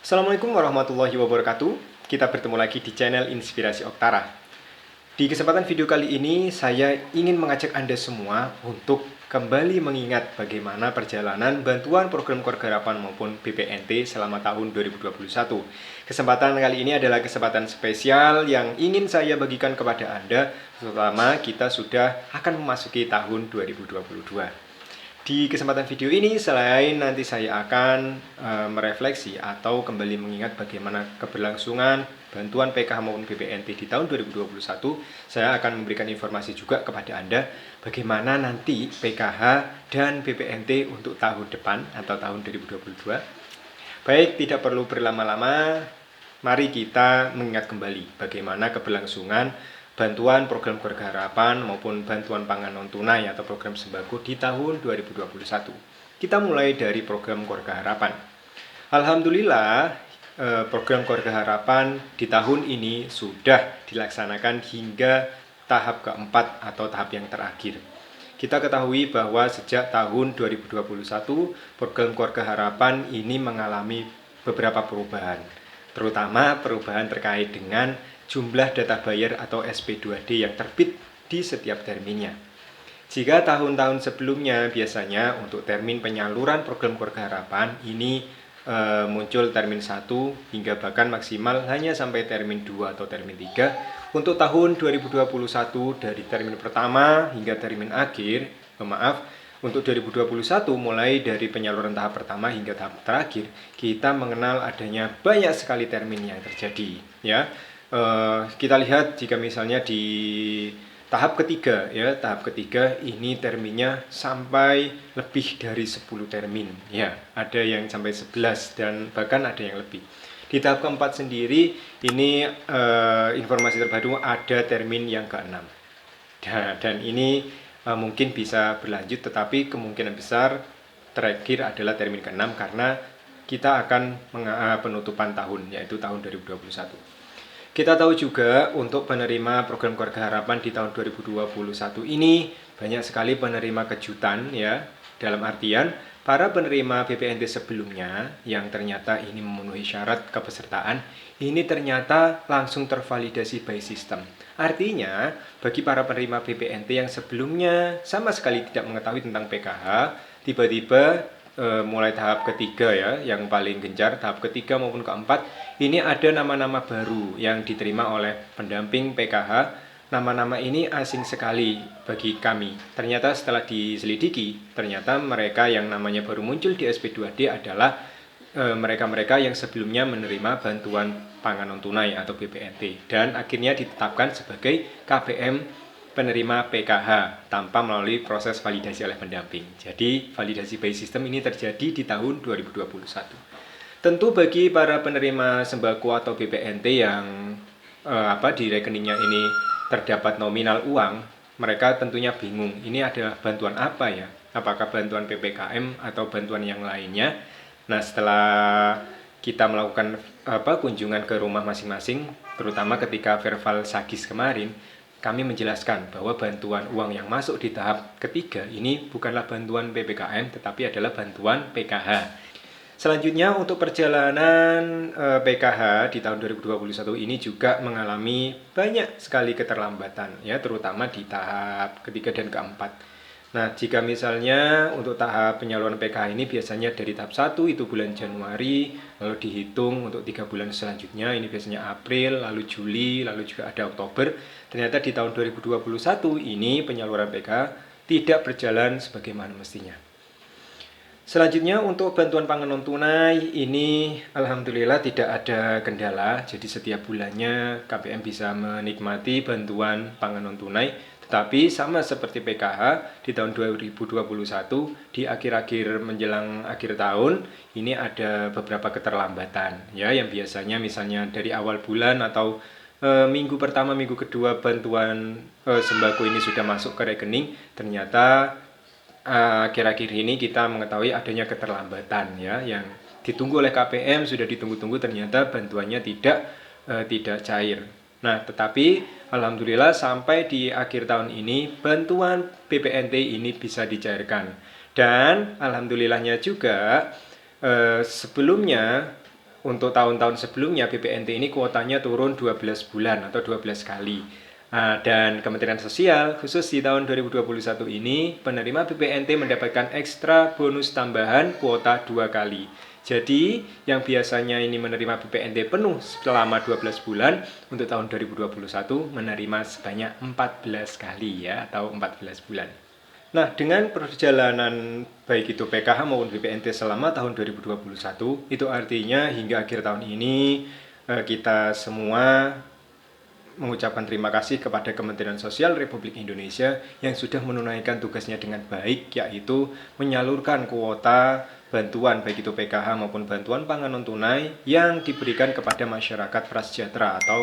Assalamualaikum warahmatullahi wabarakatuh. Kita bertemu lagi di channel Inspirasi Oktara. Di kesempatan video kali ini, saya ingin mengajak Anda semua untuk kembali mengingat bagaimana perjalanan bantuan program keluarga harapan maupun BPNT selama tahun 2021. Kesempatan kali ini adalah kesempatan spesial yang ingin saya bagikan kepada Anda, terutama kita sudah akan memasuki tahun 2022. Di kesempatan video ini, selain nanti saya akan merefleksi atau kembali mengingat bagaimana keberlangsungan bantuan PKH maupun BPNT di tahun 2021, saya akan memberikan informasi juga kepada Anda bagaimana nanti PKH dan BPNT untuk tahun depan atau tahun 2022. Baik, tidak perlu berlama-lama, mari kita mengingat kembali bagaimana keberlangsungan bantuan program keluarga harapan maupun bantuan pangan non tunai atau program sembako di tahun 2021. Kita mulai dari program keluarga harapan. Alhamdulillah, program keluarga harapan di tahun ini sudah dilaksanakan hingga tahap keempat atau tahap yang terakhir. Kita ketahui bahwa sejak tahun 2021, program keluarga harapan ini mengalami beberapa perubahan, terutama perubahan terkait dengan jumlah data bayar atau SP2D yang terbit di setiap terminnya. Jika tahun-tahun sebelumnya biasanya untuk termin penyaluran program keluarga harapan ini muncul termin 1 hingga bahkan maksimal hanya sampai termin 2 atau termin 3. Untuk tahun 2021 dari termin pertama hingga termin akhir, untuk 2021 mulai dari penyaluran tahap pertama hingga tahap terakhir, kita mengenal adanya banyak sekali termin yang terjadi, ya. Kita lihat jika misalnya di tahap ketiga, ya, tahap ketiga ini terminnya sampai lebih dari 10 termin, ya, ada yang sampai 11 dan bahkan ada yang lebih. Di tahap keempat sendiri ini informasi terbaru ada termin yang ke-6, dan ini mungkin bisa berlanjut, tetapi kemungkinan besar terakhir adalah termin ke-6 karena kita akan penutupan tahun, yaitu tahun 2021. Kita tahu juga untuk penerima program keluarga harapan di tahun 2021 ini banyak sekali penerima kejutan, ya. Dalam artian para penerima BPNT sebelumnya yang ternyata ini memenuhi syarat kepesertaan, ini ternyata langsung tervalidasi by system. Artinya bagi para penerima BPNT yang sebelumnya sama sekali tidak mengetahui tentang PKH, tiba-tiba mulai tahap ketiga, ya, yang paling gencar, tahap ketiga maupun keempat, ini ada nama-nama baru yang diterima oleh pendamping PKH. Nama-nama ini asing sekali bagi kami. Ternyata setelah diselidiki, ternyata mereka yang namanya baru muncul di SP2D adalah mereka-mereka yang sebelumnya menerima bantuan pangan non tunai atau BPNT dan akhirnya ditetapkan sebagai KBM penerima PKH tanpa melalui proses validasi oleh pendamping. Jadi validasi by system ini terjadi di tahun 2021. Tentu bagi para penerima sembako atau BPNT yang di rekeningnya ini terdapat nominal uang, mereka tentunya bingung. Ini adalah bantuan apa, ya? Apakah bantuan PPKM atau bantuan yang lainnya? Nah, setelah kita melakukan kunjungan ke rumah masing-masing, terutama ketika verbal sagis kemarin, kami menjelaskan bahwa bantuan uang yang masuk di tahap ketiga ini bukanlah bantuan PPKM tetapi adalah bantuan PKH. Selanjutnya untuk perjalanan PKH di tahun 2021 ini juga mengalami banyak sekali keterlambatan, ya, terutama di tahap ketiga dan keempat. Nah, jika misalnya untuk tahap penyaluran PKH ini biasanya dari tahap 1 itu bulan Januari, lalu dihitung untuk 3 bulan selanjutnya, ini biasanya April, lalu Juli, lalu juga ada Oktober. Ternyata di tahun 2021 ini penyaluran PKH tidak berjalan sebagaimana mestinya. Selanjutnya untuk bantuan pangan non tunai ini alhamdulillah tidak ada kendala. Jadi setiap bulannya KBM bisa menikmati bantuan pangan non tunai. Tetapi sama seperti PKH di tahun 2021 di akhir-akhir menjelang akhir tahun ini ada beberapa keterlambatan, ya, yang biasanya misalnya dari awal bulan atau minggu pertama, minggu kedua bantuan sembako ini sudah masuk ke rekening, ternyata akhir-akhir ini kita mengetahui adanya keterlambatan, ya, yang ditunggu oleh KPM, sudah ditunggu-tunggu ternyata bantuannya tidak cair. Nah, tetapi alhamdulillah sampai di akhir tahun ini bantuan BPNT ini bisa dicairkan. Dan alhamdulillahnya juga sebelumnya untuk tahun-tahun sebelumnya BPNT ini kuotanya turun 12 bulan atau 12 kali. Nah, dan Kementerian Sosial khusus di tahun 2021 ini penerima BPNT mendapatkan ekstra bonus tambahan kuota 2 kali. Jadi yang biasanya ini menerima BPNT penuh selama 12 bulan, untuk tahun 2021 menerima sebanyak 14 kali ya, atau 14 bulan. Nah, dengan perjalanan baik itu PKH maupun BPNT selama tahun 2021, itu artinya hingga akhir tahun ini kita semua mengucapkan terima kasih kepada Kementerian Sosial Republik Indonesia yang sudah menunaikan tugasnya dengan baik, yaitu menyalurkan kuota bantuan baik itu PKH maupun bantuan pangan non tunai yang diberikan kepada masyarakat prasejahtera atau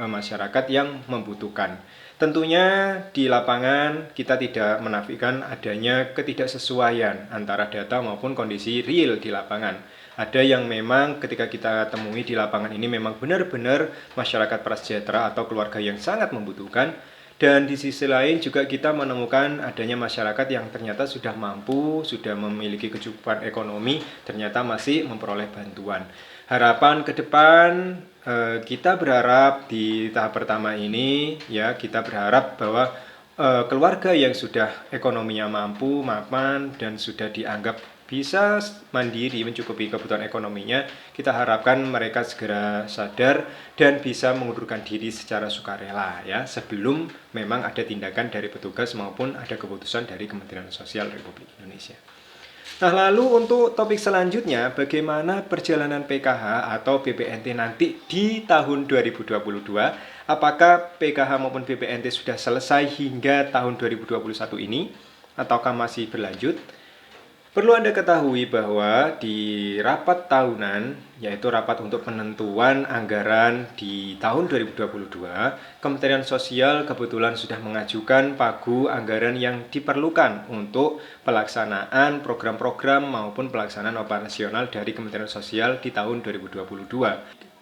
masyarakat yang membutuhkan. Tentunya di lapangan kita tidak menafikan adanya ketidaksesuaian antara data maupun kondisi real di lapangan. Ada yang memang ketika kita temui di lapangan ini memang benar-benar masyarakat prasejahtera atau keluarga yang sangat membutuhkan. Dan di sisi lain juga kita menemukan adanya masyarakat yang ternyata sudah mampu, sudah memiliki kecukupan ekonomi, ternyata masih memperoleh bantuan. Harapan ke depan kita berharap di tahap pertama ini ya, kita berharap bahwa keluarga yang sudah ekonominya mampu, mapan, dan sudah dianggap bisa mandiri mencukupi kebutuhan ekonominya, kita harapkan mereka segera sadar dan bisa mengundurkan diri secara sukarela ya, sebelum memang ada tindakan dari petugas maupun ada keputusan dari Kementerian Sosial Republik Indonesia. Nah, lalu untuk topik selanjutnya, bagaimana perjalanan PKH atau BPNT nanti di tahun 2022? Apakah PKH maupun BPNT sudah selesai hingga tahun 2021 ini ataukah masih berlanjut? Perlu Anda ketahui bahwa di rapat tahunan, yaitu rapat untuk penentuan anggaran di tahun 2022, Kementerian Sosial kebetulan sudah mengajukan pagu anggaran yang diperlukan untuk pelaksanaan program-program maupun pelaksanaan operasional dari Kementerian Sosial di tahun 2022.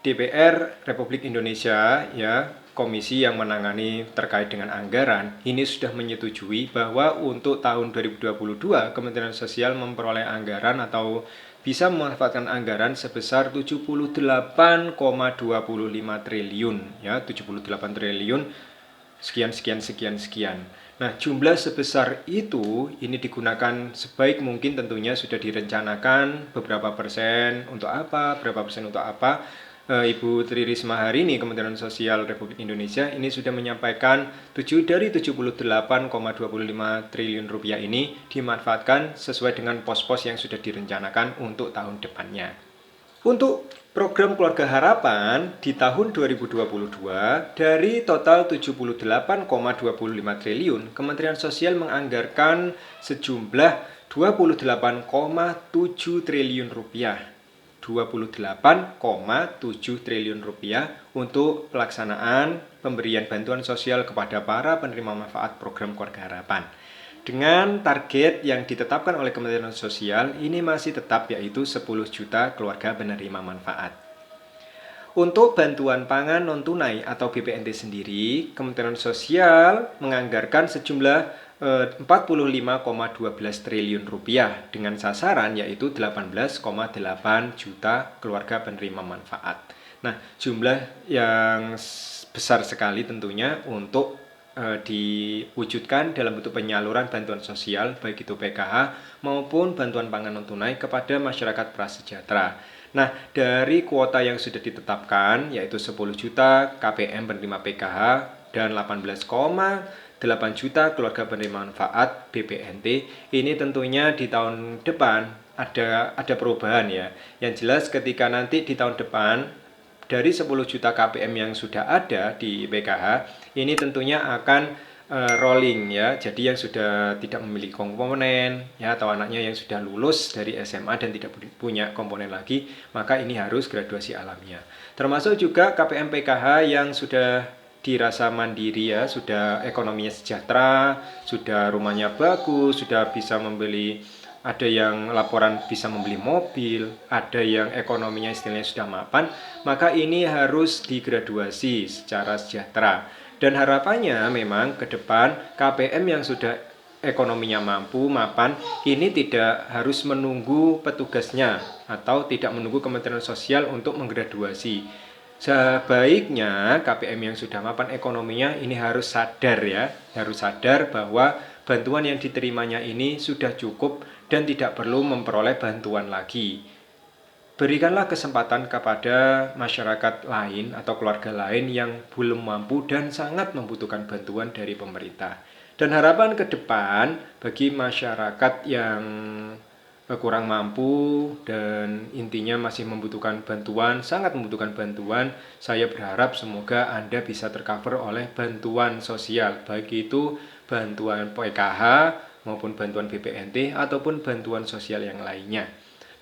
DPR Republik Indonesia ya, komisi yang menangani terkait dengan anggaran ini sudah menyetujui bahwa untuk tahun 2022 Kementerian Sosial memperoleh anggaran atau bisa memanfaatkan anggaran sebesar 78,25 triliun ya, 78 triliun sekian. Nah, jumlah sebesar itu ini digunakan sebaik mungkin, tentunya sudah direncanakan beberapa persen untuk apa, berapa persen untuk apa. Ibu Tri Risma hari ini Kementerian Sosial Republik Indonesia ini sudah menyampaikan 7 dari 78,25 triliun rupiah ini dimanfaatkan sesuai dengan pos-pos yang sudah direncanakan untuk tahun depannya. Untuk program Keluarga Harapan di tahun 2022, dari total 78,25 triliun, Kementerian Sosial menganggarkan sejumlah 28,7 triliun rupiah. 28,7 triliun rupiah untuk pelaksanaan pemberian bantuan sosial kepada para penerima manfaat program Keluarga Harapan. Dengan target yang ditetapkan oleh Kementerian Sosial ini masih tetap, yaitu 10 juta keluarga penerima manfaat. Untuk bantuan pangan non-tunai atau BPNT sendiri, Kementerian Sosial menganggarkan sejumlah 45,12 triliun rupiah dengan sasaran yaitu 18,8 juta keluarga penerima manfaat. Nah, jumlah yang besar sekali tentunya untuk diwujudkan dalam bentuk penyaluran bantuan sosial baik itu PKH maupun bantuan pangan non tunai kepada masyarakat prasejahtera. Nah, dari kuota yang sudah ditetapkan yaitu 10 juta KPM penerima PKH dan 18,8 juta keluarga penerima manfaat BPNT, ini tentunya di tahun depan ada perubahan ya. Yang jelas ketika nanti di tahun depan dari 10 juta KPM yang sudah ada di PKH ini tentunya akan rolling ya. Jadi yang sudah tidak memiliki komponen ya, atau anaknya yang sudah lulus dari SMA dan tidak punya komponen lagi, maka ini harus graduasi alamiah. Termasuk juga KPM PKH yang sudah dirasa mandiri ya, sudah ekonominya sejahtera, sudah rumahnya bagus, sudah bisa membeli, ada yang laporan bisa membeli mobil, ada yang ekonominya istilahnya sudah mapan, maka ini harus digraduasi secara sejahtera. Dan harapannya memang ke depan KPM yang sudah ekonominya mampu, mapan, ini tidak harus menunggu petugasnya atau tidak menunggu Kementerian Sosial untuk menggraduasi. Sebaiknya KPM yang sudah mapan ekonominya ini harus sadar ya, harus sadar bahwa bantuan yang diterimanya ini sudah cukup dan tidak perlu memperoleh bantuan lagi. Berikanlah kesempatan kepada masyarakat lain atau keluarga lain yang belum mampu dan sangat membutuhkan bantuan dari pemerintah. Dan harapan ke depan bagi masyarakat yang kurang mampu dan intinya masih membutuhkan bantuan, sangat membutuhkan bantuan, saya berharap semoga Anda bisa tercover oleh bantuan sosial, baik itu bantuan PKH maupun bantuan BPNT ataupun bantuan sosial yang lainnya.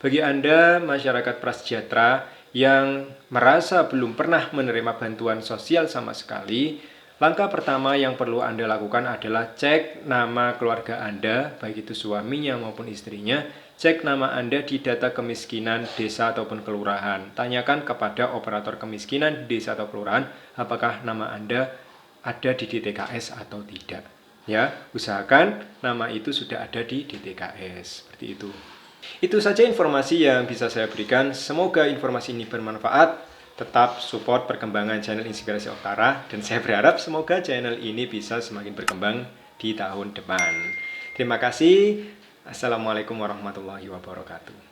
Bagi Anda masyarakat prasejahtera yang merasa belum pernah menerima bantuan sosial sama sekali, langkah pertama yang perlu Anda lakukan adalah cek nama keluarga Anda, baik itu suaminya maupun istrinya. Cek nama Anda di data kemiskinan desa ataupun kelurahan. Tanyakan kepada operator kemiskinan desa atau kelurahan apakah nama Anda ada di DTKS atau tidak. Ya, usahakan nama itu sudah ada di DTKS. Seperti itu. Itu saja informasi yang bisa saya berikan. Semoga informasi ini bermanfaat. Tetap support perkembangan channel Inspirasi Oktara dan saya berharap semoga channel ini bisa semakin berkembang di tahun depan. Terima kasih. Assalamualaikum warahmatullahi wabarakatuh.